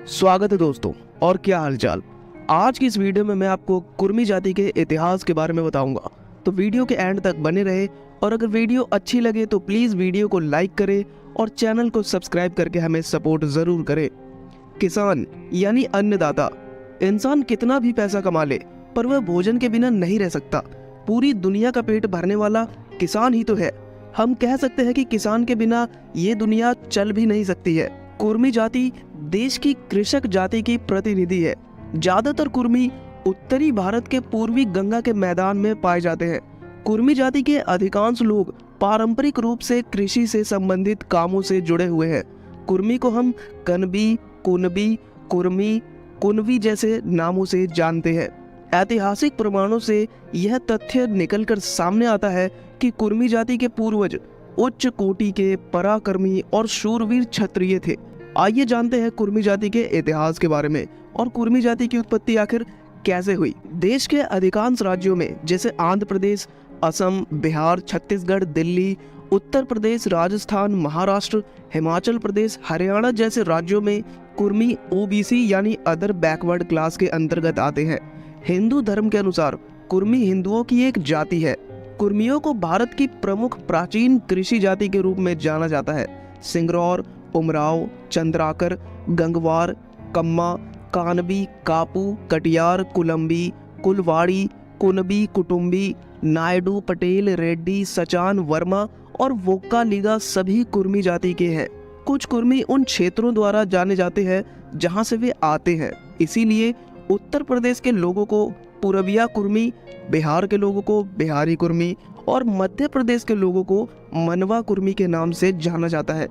स्वागत है दोस्तों। और क्या हालचाल। आज की इस वीडियो में मैं आपको कुर्मी जाति के इतिहास के बारे में बताऊंगा, तो वीडियो के एंड तक बने रहे। और अगर वीडियो अच्छी लगे तो प्लीज़ वीडियो को लाइक करें और चैनल को सब्सक्राइब करके हमें सपोर्ट ज़रूर करें। किसान यानी अन्नदाता। इंसान कितना भी पैसा कमा ले पर वह भोजन के बिना नहीं रह सकता। पूरी दुनिया का पेट भरने वाला किसान ही तो है। हम कह सकते हैं कि किसान के बिना ये दुनिया चल भी नहीं सकती है। कुर्मी जाति देश की कृषक जाति की प्रतिनिधि है। ज्यादातर कुर्मी उत्तरी भारत के पूर्वी गंगा के मैदान में पाए जाते हैं। कुर्मी जाति के अधिकांश लोग पारंपरिक रूप से कृषि से संबंधित कामों से जुड़े हुए हैं। कुर्मी को हम कनबी, कुनबी, कुर्मी, कुनवी जैसे नामों से जानते हैं। ऐतिहासिक प्रमाणों से यह तथ्य निकलकर सामने आता है कि कुर्मी जाति के पूर्वज उच्च कोटि के पराक्रमी और शूरवीर क्षत्रिय थे। आइए जानते हैं कुर्मी जाति के इतिहास के बारे में और कुर्मी जाति की उत्पत्ति आखिर कैसे हुई। देश के अधिकांश राज्यों में जैसे आंध्र प्रदेश, असम, बिहार, छत्तीसगढ़, दिल्ली, उत्तर प्रदेश, राजस्थान, महाराष्ट्र, हिमाचल प्रदेश, हरियाणा जैसे राज्यों में कुर्मी ओबीसी यानी अदर बैकवर्ड क्लास के अंतर्गत आते हैं। हिंदू धर्म के अनुसार कुर्मी हिंदुओं की एक जाति है। कुर्मियों को भारत की प्रमुख प्राचीन कृषि जाति के रूप में जाना जाता है। सिंगरौर, उमराव, चंद्राकर, गंगवार, कम्मा, कानबी, कापू, कटियार, कुलम्बी, कुलवाड़ी, कुनबी, कुटुम्बी, नायडू, पटेल, रेड्डी, सचान, वर्मा और वोक्कालिगा सभी कुर्मी जाति के हैं। कुछ कुर्मी उन क्षेत्रों द्वारा जाने जाते हैं जहां से वे आते हैं, इसीलिए उत्तर प्रदेश के लोगों को पूरबिया कुर्मी, बिहार के लोगों को बिहारी कुर्मी और मध्य प्रदेश के लोगों को मनवा कुर्मी के नाम से जाना जाता है।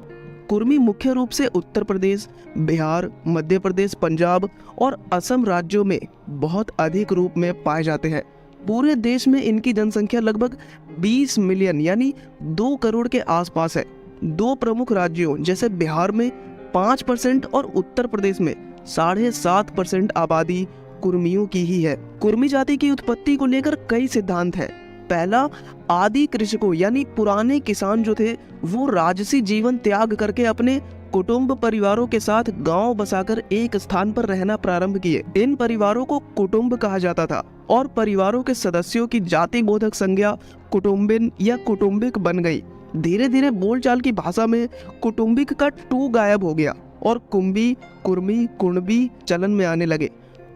कुर्मी मुख्य रूप से उत्तर प्रदेश, बिहार, मध्य प्रदेश, पंजाब और असम राज्यों में बहुत अधिक रूप में पाए जाते हैं। पूरे देश में इनकी जनसंख्या लगभग 20 मिलियन यानी 2 करोड़ के आसपास है। दो प्रमुख राज्यों जैसे बिहार में 5% और उत्तर प्रदेश में 7.5% आबादी कुर्मियों की ही है। कुर्मी जाति की उत्पत्ति को लेकर कई सिद्धांत हैं। पहला, आदि कृषकों यानी पुराने किसान जो थे वो राजसी जीवन त्याग करके अपने कुटुंब परिवारों के साथ गांव बसाकर एक स्थान पर रहना प्रारंभ किए। इन परिवारों को कुटुंब कहा जाता था और परिवारों के सदस्यों की जाति बोधक संज्ञा कुटुम्बिन या कुटुंबिक बन गई। धीरे धीरे बोलचाल की भाषा में कुटुंबिक का टू गायब हो गया और कुंबी, कुर्मी, कुणबी चलन में आने लगे।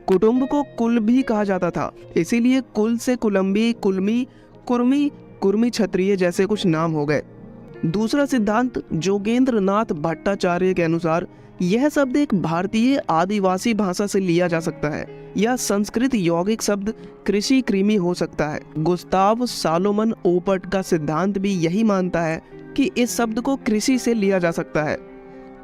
कुटुंब को कुल भी कहा जाता था, इसीलिए कुल से कुलम्बी, कुलमी, कुर्मी, कुर्मी क्षत्रिय जैसे कुछ नाम हो गए। दूसरा सिद्धांत जोगेंद्र नाथ भट्टाचार्य के अनुसार यह शब्द एक भारतीय आदिवासी भाषा से लिया जा सकता है या संस्कृत यौगिक शब्द कृषि कृमि हो सकता है। गुस्ताव सालोमन ओपट का सिद्धांत भी यही मानता है कि इस शब्द को कृषि से लिया जा सकता है।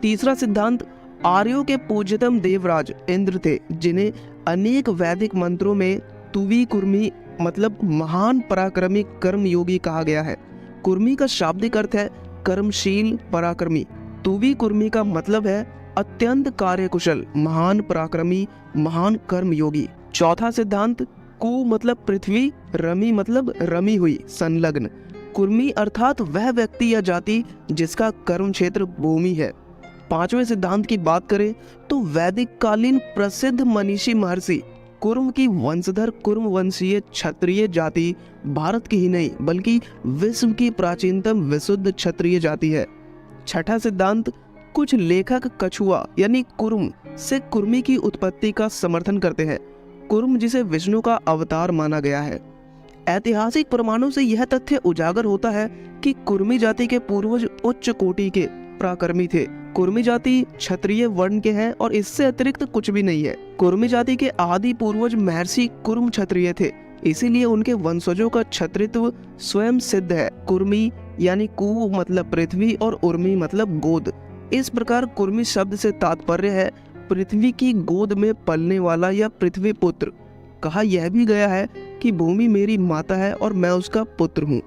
तीसरा सिद्धांत आर्यों के पूज्यतम देवराज इंद्र थे, जिन्हें अनेक वैदिक मंत्रों में तुवी कुर्मी मतलब महान पराक्रमी कर्मयोगी कहा गया है। कुर्मी का शाब्दिक अर्थ है कर्मशील पराक्रमी। तुवी कुर्मी का मतलब है अत्यंत कार्यकुशल, महान पराक्रमी, महान कर्मयोगी। चौथा सिद्धांत कु मतलब पृथ्वी, रमी मतलब रमी हुई, संलग्न। कुर्मी अर्थात वह व्यक्ति या जाति जिसका कर्म क्षेत्र भूमि है। पांचवें सिद्धांत की बात करें तो वैदिक कालीन प्रसिद्ध मनीषी महर्षि कुर्म की वंशधर कुर्म वंशीय क्षत्रिय जाति भारत की ही नहीं बल्कि विश्व की प्राचीनतम विशुद्ध क्षत्रिय जाति है। छठा सिद्धांत कुछ लेखक कछुआ यानी कुर्म से कुर्मी की उत्पत्ति का समर्थन करते हैं। कुर्म जिसे विष्णु का अवतार माना गया है। ऐतिहासिक प्रमाणों से यह तथ्य उजागर होता है कि कुर्मी जाति के पूर्वज उच्च कोटि के पराक्रमी थे। कुर्मी जाति क्षत्रिय वर्ण के हैं और इससे अतिरिक्त कुछ भी नहीं है। कुर्मी जाति के आदि पूर्वज महर्षि कुर्म क्षत्रिय थे, इसीलिए उनके वंशजों का क्षत्रित्व स्वयं सिद्ध है। कुर्मी यानी कु मतलब पृथ्वी और उर्मी मतलब गोद। इस प्रकार कुर्मी शब्द से तात्पर्य है पृथ्वी की गोद में पलने वाला या पृथ्वी पुत्र। कहा यह भी गया है कि भूमि मेरी माता है और मैं उसका पुत्र हूँ।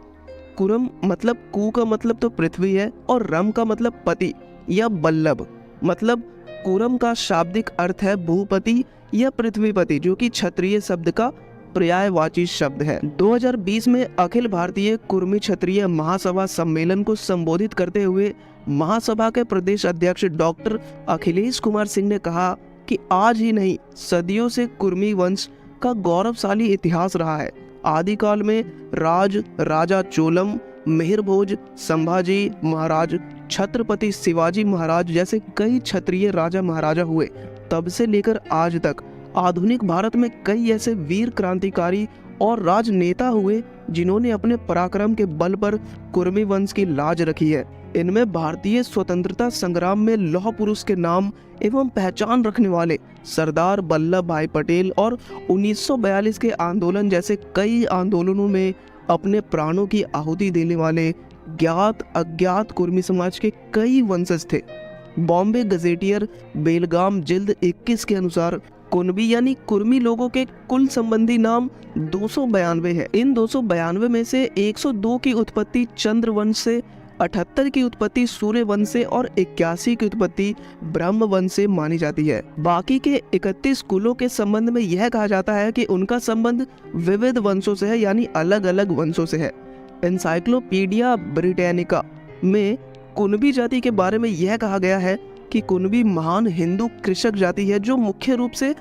कुरम मतलब कु का मतलब तो पृथ्वी है और रम का मतलब पति या बल्लभ। मतलब कुरम का शाब्दिक अर्थ है भूपति या पृथ्वीपति, जो कि क्षत्रिय शब्द का पर्यायवाची शब्द है। 2020 में अखिल भारतीय कुर्मी क्षत्रिय महासभा सम्मेलन को संबोधित करते हुए महासभा के प्रदेश अध्यक्ष डॉक्टर अखिलेश कुमार सिंह ने कहा कि आज ही नहीं सदियों से कुर्मी वंश का गौरवशाली इतिहास रहा है। आदिकाल में राजा चोलम, मिहिरभोज, संभाजी महाराज, छत्रपति शिवाजी महाराज जैसे कई क्षत्रिय राजा महाराजा हुए। तब से लेकर आज तक आधुनिक भारत में कई ऐसे वीर क्रांतिकारी और राजनेता हुए जिन्होंने अपने पराक्रम के बल पर कुर्मी वंश की लाज रखी है। इनमें भारतीय स्वतंत्रता संग्राम में लौह पुरुष के नाम एवं पहचान रखने वाले सरदार वल्लभ भाई पटेल और 1942 के आंदोलन जैसे कई आंदोलनों में अपने प्राणों की आहुति देने वाले ज्ञात अज्ञात कुर्मी समाज के कई वंशज थे। बॉम्बे गजेटियर बेलगाम जिल्द 21 के अनुसार कुनबी यानी कुर्मी लोगों के कुल संबंधी नाम 292 है। इन 292 में से 102 की उत्पत्ति चंद्र वंश से, 78 की उत्पत्ति सूर्य वंश से और 81 की उत्पत्ति ब्रह्म वंश से मानी जाती है। बाकी के 31 कुलों के संबंध में यह कहा जाता है कि उनका संबंध विविध वंशों से है, यानी अलग अलग वंशों से है। एनसाइक्लोपीडिया ब्रिटानिका में कुनबी जाति के बारे में यह कहा गया है कि कुनबी महान हिंदू कृषक जाति है जो मुख्य रूप से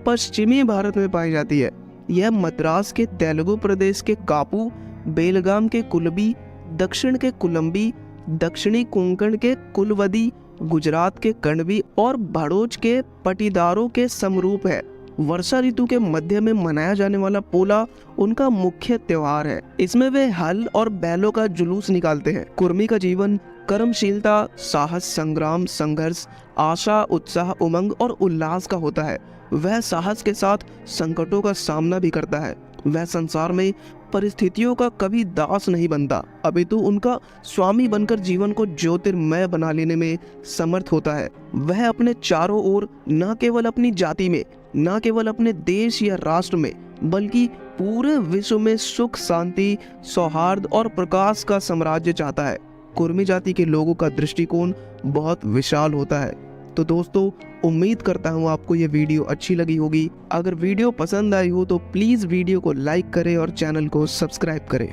पश्चिमी भारत में पाई जाती है। यह मद्रास के तेलुगु प्रदेश के कापू, बेलगाम के कुलबी, दक्षिण के कुलम्बी, दक्षिणी कोंकण के कुलवदी, गुजरात के कणबी और भड़ोच के पटीदारों के समरूप है। वर्षा ऋतु के मध्य में मनाया जाने वाला पोला उनका मुख्य त्योहार है। इसमें वे हल और बैलों का जुलूस निकालते हैं। कुर्मी का जीवन कर्मशीलता, साहस, संग्राम, संघर्ष, आशा, उत्साह, उमंग और उल्लास का होता है। वह साहस के साथ संकटों का सामना भी करता है। वह संसार में परिस्थितियों का कभी दास नहीं बनता, अपितु उनका स्वामी बनकर जीवन को ज्योतिर्मय बना लेने में समर्थ होता है। वह अपने चारों ओर न केवल अपनी जाति में, न केवल अपने देश या राष्ट्र में, बल्कि पूरे विश्व में सुख, शांति, सौहार्द और प्रकाश का साम्राज्य चाहता है। कुर्मी जाति के लोगों का दृष्टिकोण बहुत विशाल होता है। तो दोस्तों, उम्मीद करता हूँ आपको ये वीडियो अच्छी लगी होगी। अगर वीडियो पसंद आई हो तो प्लीज़ वीडियो को लाइक करें और चैनल को सब्सक्राइब करें।